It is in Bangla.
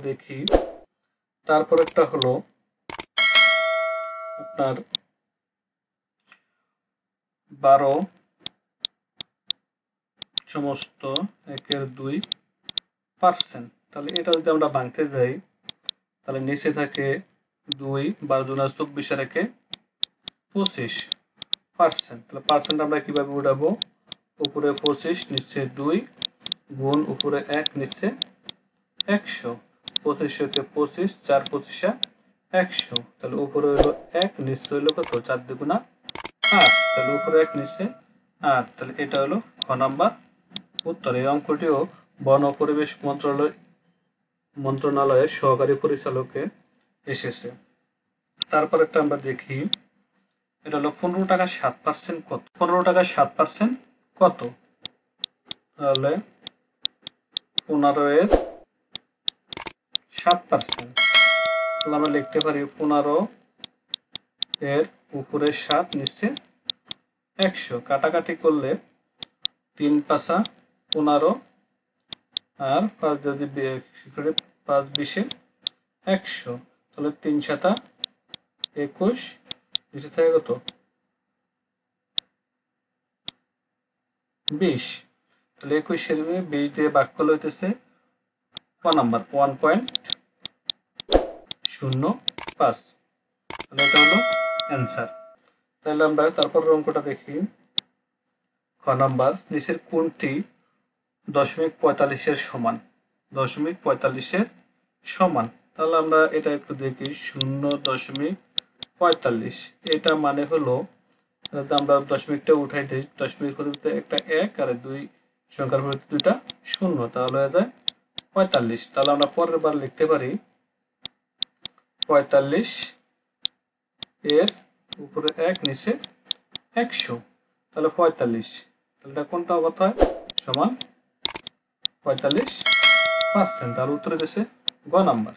দেখি। তারপরেরটা হলো আপনার 12 সমস্ত 1/2%। তাহলে এটা যদি আমরা ভাঙতে যাই তাহলে নিচে থাকে 2, 12 দুগুণে 24 আর 1 25%। তাহলে পার্সেন্ট আমরা কিভাবে উঠাবো? উপরে 25 নিচে 2 গুণ উপরে 1 নিচে 100। 25 কে 25, 4 25 100। তাহলে উপরে হলো 1 নিচে হলো কত? 4 দুগুণা 8। তাহলে উপরে 1 নিচে 8। তাহলে এটা হলো খ নাম্বার উত্তর। এই অঙ্কটিও বন ও পরিবেশ মন্ত্রণালয়ের সহকারী পরিচালকে এসেছে। তারপর একটা আমরা দেখি, এটা হলো 15 টাকা 7% কত? 15 টাকা 7% কত? তাহলে 15 এর 7%। তাহলে আমরা লিখতে পারি 15 এর উপরে 7 নিচে 100। কাটাকাটি করলে 3 5 15 আর 5 যদি 5 20 100। তাহলে 3 7 21 নিচে থাকে কত? 20। তাহলে 21 এর 20 দিয়ে ভাগ করলে হইতেছে ক নাম্বার? 1.05। তাহলে এটা হলো অ্যান্সার। তাহলে আমরা তারপর অঙ্কটা দেখি। খ নাম্বার, নিচের কোনটি 0.45 এর সমান? 0.45 এর সমান। তাহলে আমরা এটা একটু দেখি। 0.45 এটা মানে হলো, আমরা দশমিকটা উঠাই দিই। দশমিক পরিবর্তে একটা 1 আর 2 সংখ্যার পরিবর্তে দুইটা 0। তাহলে হয়ে যায় 45। তাহলে আমরা পরের বার লিখতে পারি 45 এর উপরে 1 নিচে 100। তাহলে 45। তাহলে এটা কোনটা কত হয়? সমান 45%। তার উত্তর হচ্ছে গ নাম্বার।